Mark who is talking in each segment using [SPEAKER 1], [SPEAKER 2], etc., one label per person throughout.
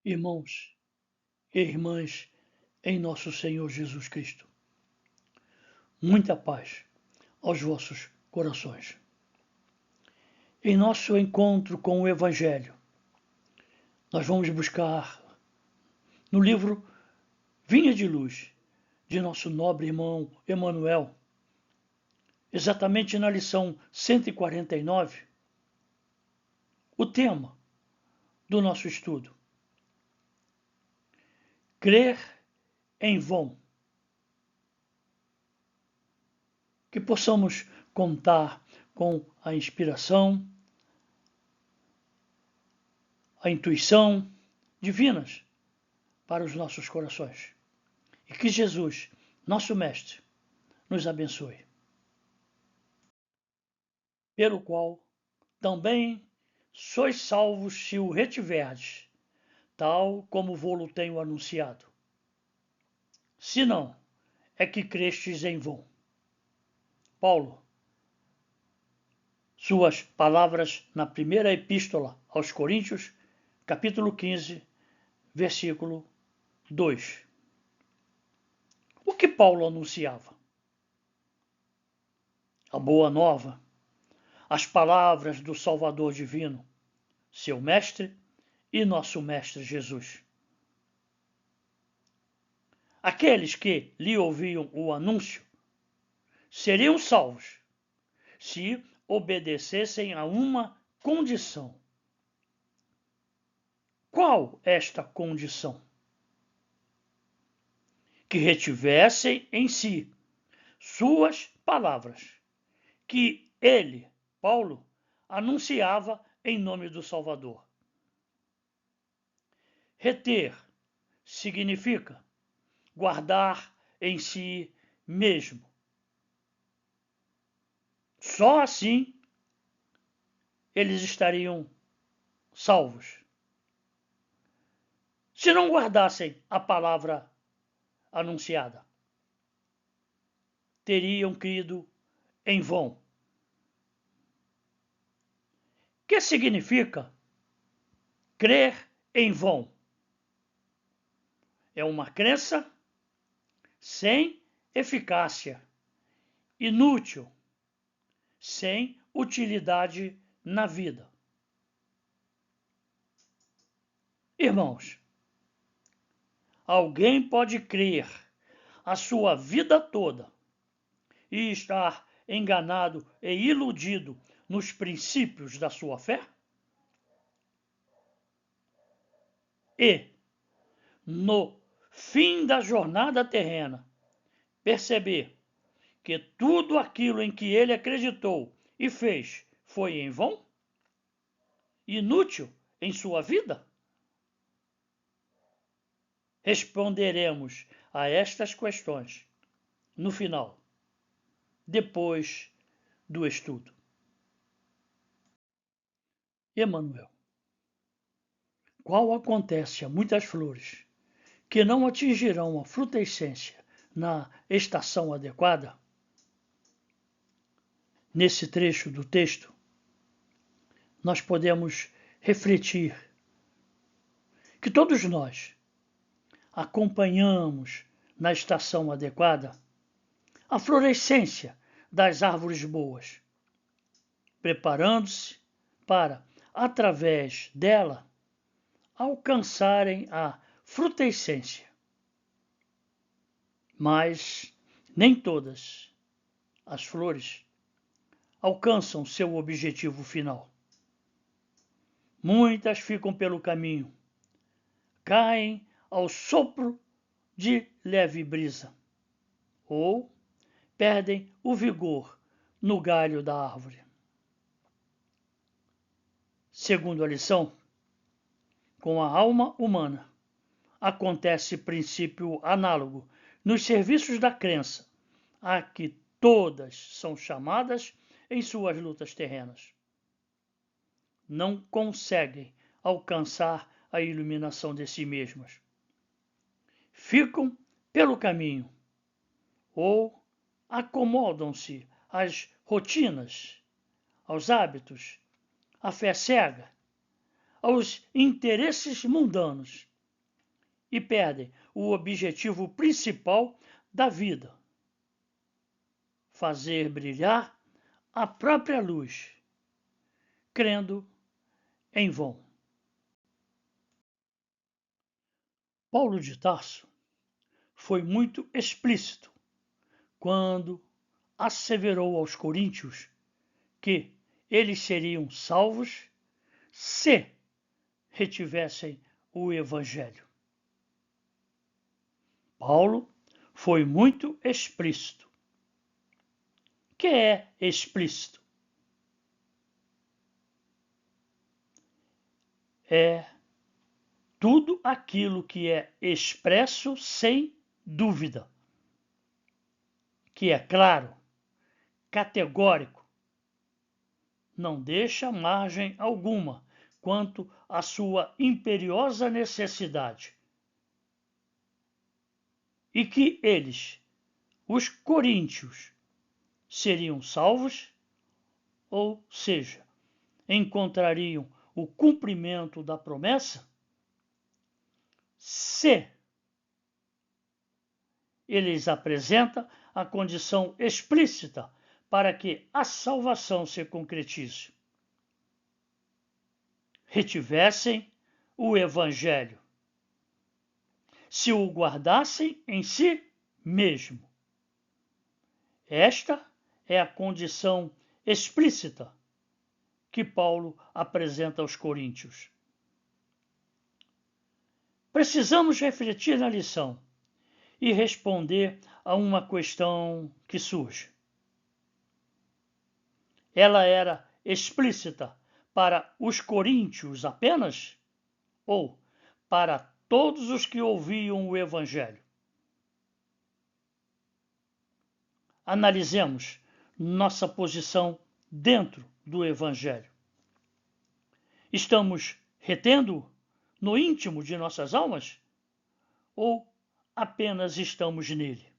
[SPEAKER 1] Irmãos e irmãs em nosso Senhor Jesus Cristo, muita paz aos vossos corações. Em nosso encontro com o Evangelho, nós vamos buscar no livro Vinha de Luz, de nosso nobre irmão Emanuel, exatamente na lição 149, o tema do nosso estudo: crer em vão. Que possamos contar com a inspiração, a intuição divinas para os nossos corações. E que Jesus, nosso Mestre, nos abençoe. Pelo qual também sois salvos se o retiverdes, tal como vô-lo tenho anunciado. Se não, é que crestes em vão. Paulo, suas palavras na primeira epístola aos Coríntios, capítulo 15, versículo 2. O que Paulo anunciava? A boa nova, as palavras do Salvador divino, seu Mestre e nosso Mestre Jesus. Aqueles que lhe ouviam o anúncio seriam salvos se obedecessem a uma condição. Qual esta condição? Que retivessem em si suas palavras, que ele, Paulo, anunciava em nome do Salvador. Reter significa guardar em si mesmo. Só assim eles estariam salvos. Se não guardassem a palavra anunciada, teriam crido em vão. Que significa crer em vão? É uma crença sem eficácia, inútil, sem utilidade na vida. Irmãos, alguém pode crer a sua vida toda e estar enganado e iludido nos princípios da sua fé? E, no fim da jornada terrena, perceber que tudo aquilo em que ele acreditou e fez foi em vão? Inútil em sua vida? Responderemos a estas questões no final, depois do estudo. Emanuel, qual acontece a muitas flores que não atingirão a frutescência na estação adequada? Nesse trecho do texto, nós podemos refletir que todos nós acompanhamos na estação adequada a florescência das árvores boas, preparando-se para, através dela, alcançarem a frutescência. Mas nem todas as flores alcançam seu objetivo final. Muitas ficam pelo caminho, caem ao sopro de leve brisa, ou perdem o vigor no galho da árvore. Segundo a lição, com a alma humana, acontece princípio análogo nos serviços da crença, a que todas são chamadas em suas lutas terrenas. Não conseguem alcançar a iluminação de si mesmas. Ficam pelo caminho ou acomodam-se às rotinas, aos hábitos, à fé cega, aos interesses mundanos e perdem o objetivo principal da vida: fazer brilhar a própria luz, crendo em vão. Paulo de Tarso foi muito explícito quando asseverou aos coríntios que eles seriam salvos se retivessem o Evangelho. Paulo foi muito explícito. O que é explícito? É tudo aquilo que é expresso sem dúvida, que é claro, categórico, não deixa margem alguma quanto à sua imperiosa necessidade. E que eles, os coríntios, seriam salvos, ou seja, encontrariam o cumprimento da promessa, se eles apresentam a condição explícita para que a salvação se concretize. Retivessem o Evangelho, se o guardassem em si mesmo. Esta é a condição explícita que Paulo apresenta aos coríntios. Precisamos refletir na lição e responder a uma questão que surge. Ela era explícita para os coríntios apenas? Ou para todos os que ouviam o Evangelho? Analisemos nossa posição dentro do Evangelho. Estamos retendo no íntimo de nossas almas? Ou apenas estamos nele?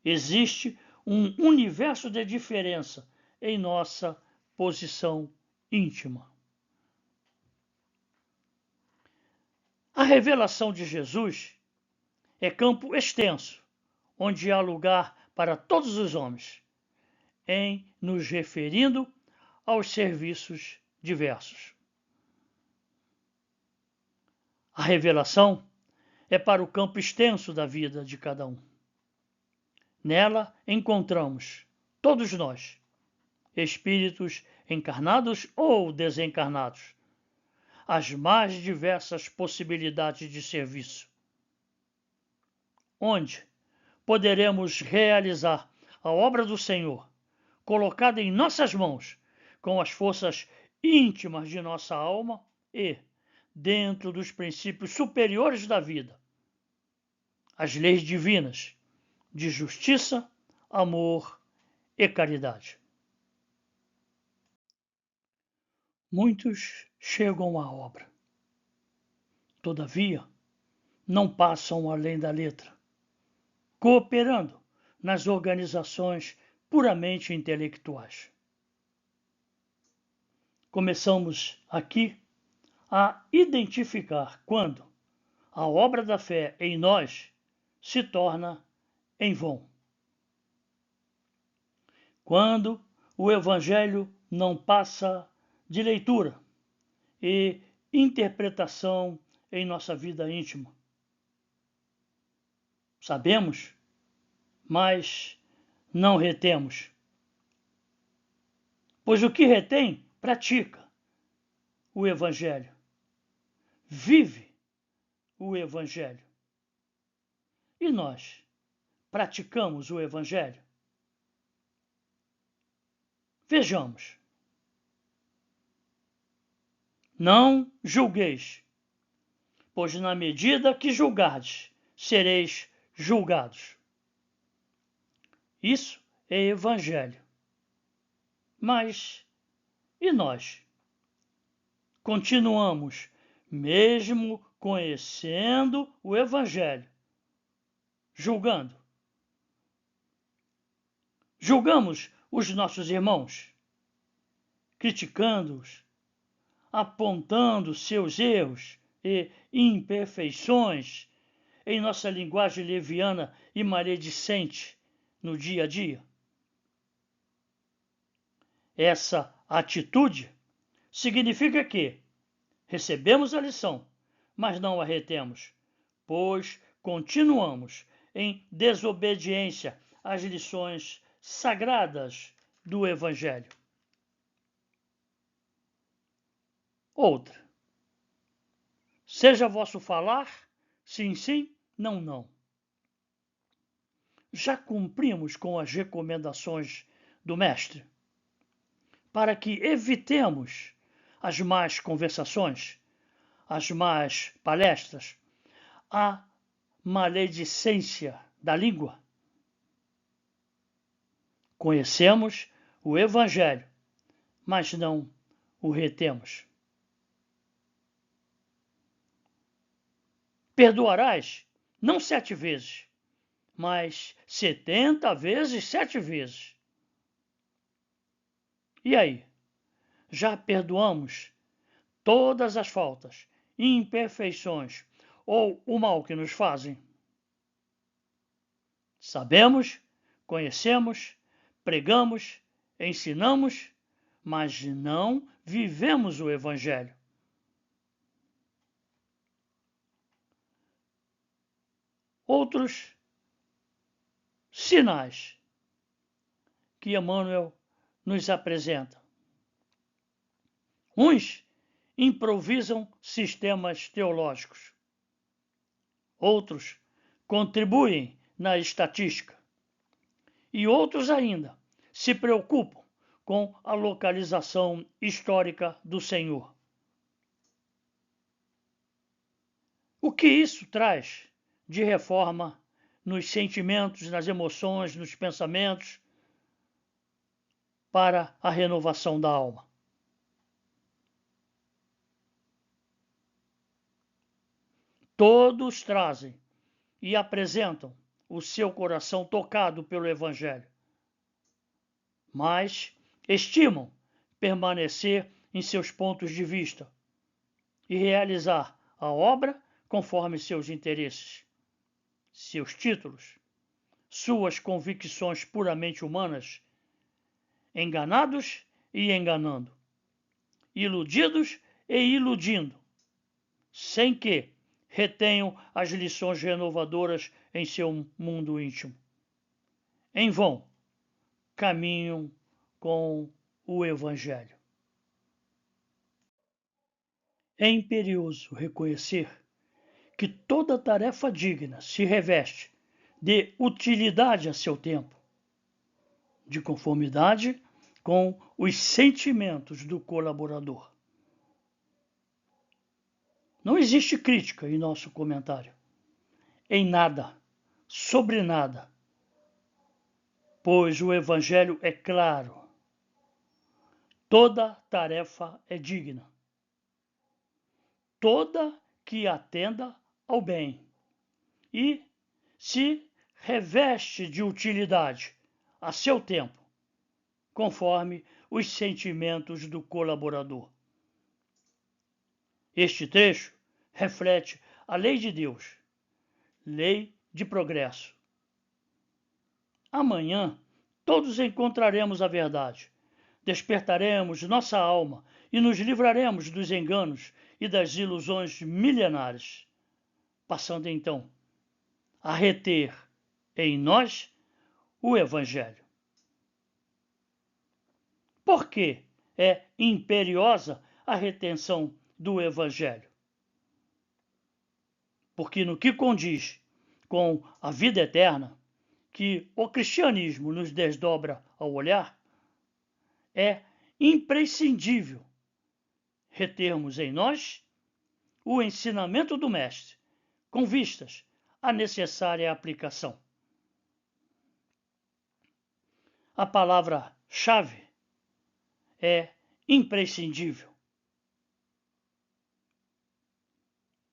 [SPEAKER 1] Existe um universo de diferença em nossa posição íntima. A revelação de Jesus é campo extenso, onde há lugar para todos os homens, em nos referindo aos serviços diversos. A revelação é para o campo extenso da vida de cada um. Nela encontramos, todos nós, espíritos encarnados ou desencarnados, as mais diversas possibilidades de serviço, onde poderemos realizar a obra do Senhor, colocada em nossas mãos, com as forças íntimas de nossa alma e dentro dos princípios superiores da vida, as leis divinas de justiça, amor e caridade. Muitos chegam à obra. Todavia, não passam além da letra, cooperando nas organizações puramente intelectuais. Começamos aqui a identificar quando a obra da fé em nós se torna em vão. Quando o Evangelho não passa de leitura e interpretação em nossa vida íntima. Sabemos, mas não retemos. Pois o que retém, pratica o Evangelho. Vive o Evangelho. E nós praticamos o Evangelho? Vejamos. Não julgueis, pois na medida que julgardes, sereis julgados. Isso é Evangelho. Mas e nós? Continuamos, mesmo conhecendo o Evangelho, julgando. Julgamos os nossos irmãos, criticando-os, apontando seus erros e imperfeições em nossa linguagem leviana e maledicente no dia a dia? Essa atitude significa que recebemos a lição, mas não a retemos, pois continuamos em desobediência às lições sagradas do Evangelho. Outra. Seja vosso falar, sim, sim, não, não. Já cumprimos com as recomendações do Mestre para que evitemos as más conversações, as más palestras, a maledicência da língua. Conhecemos o Evangelho, mas não o retemos. Perdoarás não 7 vezes, mas 70 vezes 7 vezes. E aí? Já perdoamos todas as faltas, imperfeições ou o mal que nos fazem? Sabemos, conhecemos, pregamos, ensinamos, mas não vivemos o Evangelho. Outros sinais que Emmanuel nos apresenta. Uns improvisam sistemas teológicos. Outros contribuem na estatística. E outros ainda se preocupam com a localização histórica do Senhor. O que isso traz de reforma nos sentimentos, nas emoções, nos pensamentos, para a renovação da alma? Todos trazem e apresentam o seu coração tocado pelo Evangelho, mas estimam permanecer em seus pontos de vista e realizar a obra conforme seus interesses, seus títulos, suas convicções puramente humanas, enganados e enganando, iludidos e iludindo, sem que retenham as lições renovadoras em seu mundo íntimo. Em vão, caminham com o Evangelho. É imperioso reconhecer que toda tarefa digna se reveste de utilidade a seu tempo, de conformidade com os sentimentos do colaborador. Não existe crítica em nosso comentário, em nada, sobre nada, pois o Evangelho é claro. Toda tarefa é digna, toda que atenda ao bem e se reveste de utilidade a seu tempo, conforme os sentimentos do colaborador. Este trecho reflete a lei de Deus, lei de progresso. Amanhã todos encontraremos a verdade, despertaremos nossa alma e nos livraremos dos enganos e das ilusões milenares, passando então a reter em nós o Evangelho. Por que é imperiosa a retenção do Evangelho? Porque no que condiz com a vida eterna, que o cristianismo nos desdobra ao olhar, é imprescindível retermos em nós o ensinamento do Mestre, com vistas à necessária aplicação. A palavra-chave é imprescindível,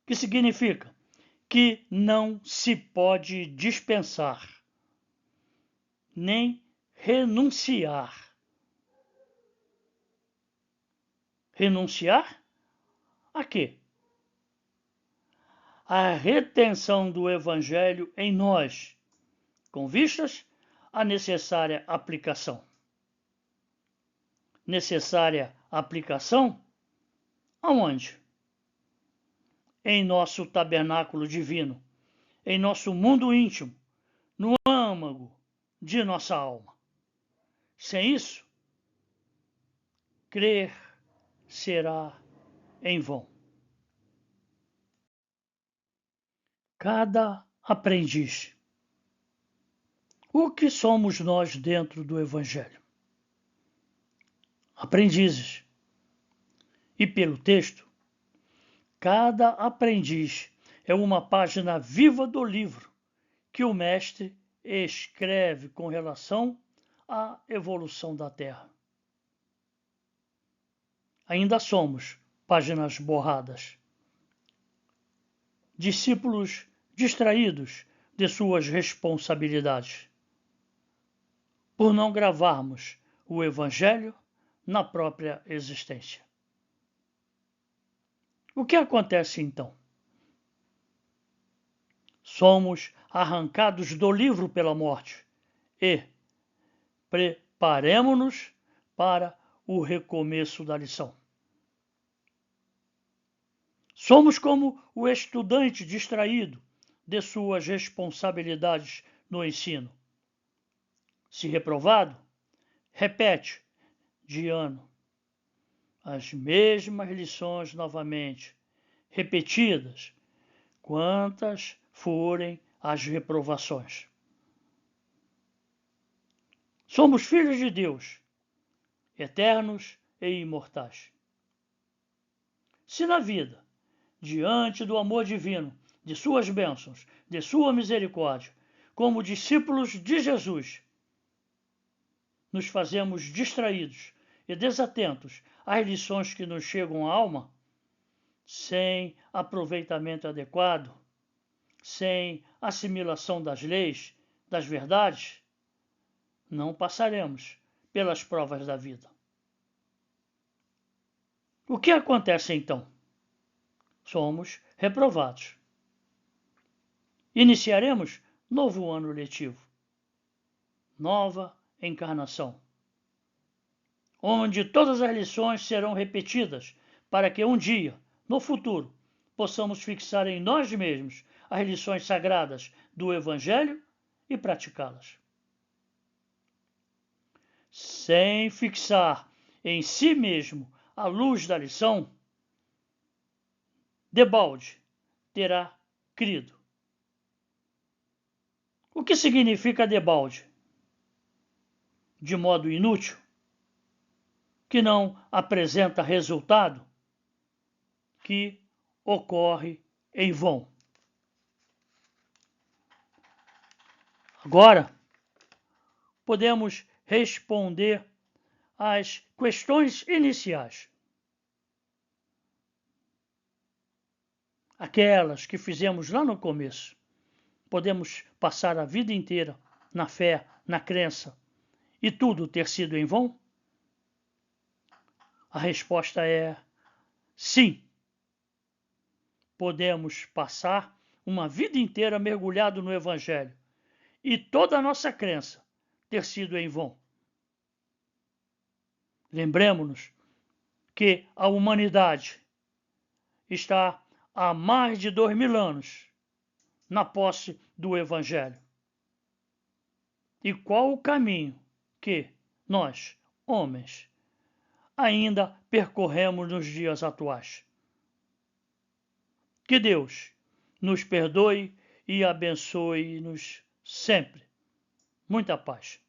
[SPEAKER 1] que significa que não se pode dispensar, nem renunciar. Renunciar a quê? a retenção do Evangelho em nós, com vistas à necessária aplicação. Necessária aplicação aonde? Em nosso tabernáculo divino, em nosso mundo íntimo, no âmago de nossa alma. Sem isso, crer será em vão. Cada aprendiz. O que somos nós dentro do Evangelho? Aprendizes. E pelo texto, cada aprendiz é uma página viva do livro que o mestre escreve com relação à evolução da Terra. Ainda somos páginas borradas, discípulos distraídos de suas responsabilidades, por não gravarmos o Evangelho na própria existência. O que acontece então? Somos arrancados do livro pela morte e preparemo-nos para o recomeço da lição. Somos como o estudante distraído de suas responsabilidades no ensino. Se reprovado, repete de ano as mesmas lições novamente, repetidas, quantas forem as reprovações. Somos filhos de Deus, eternos e imortais. Se na vida, diante do amor divino, de suas bênçãos, de sua misericórdia, como discípulos de Jesus, nos fazemos distraídos e desatentos às lições que nos chegam à alma, sem aproveitamento adequado, sem assimilação das leis, das verdades, não passaremos pelas provas da vida. O que acontece então? Somos reprovados. Iniciaremos novo ano letivo, nova encarnação, onde todas as lições serão repetidas para que um dia, no futuro, possamos fixar em nós mesmos as lições sagradas do Evangelho e praticá-las. Sem fixar em si mesmo a luz da lição, debalde terá crido. O que significa debalde? De modo inútil, que não apresenta resultado, que ocorre em vão. Agora, podemos responder às questões iniciais. Aquelas que fizemos lá no começo. Podemos passar a vida inteira na fé, na crença, e tudo ter sido em vão? A resposta é sim. Podemos passar uma vida inteira mergulhado no Evangelho e toda a nossa crença ter sido em vão. Lembremos-nos que a humanidade está há mais de 2000 anos na posse do Evangelho. E qual o caminho que nós, homens, ainda percorremos nos dias atuais? Que Deus nos perdoe e abençoe-nos sempre. Muita paz.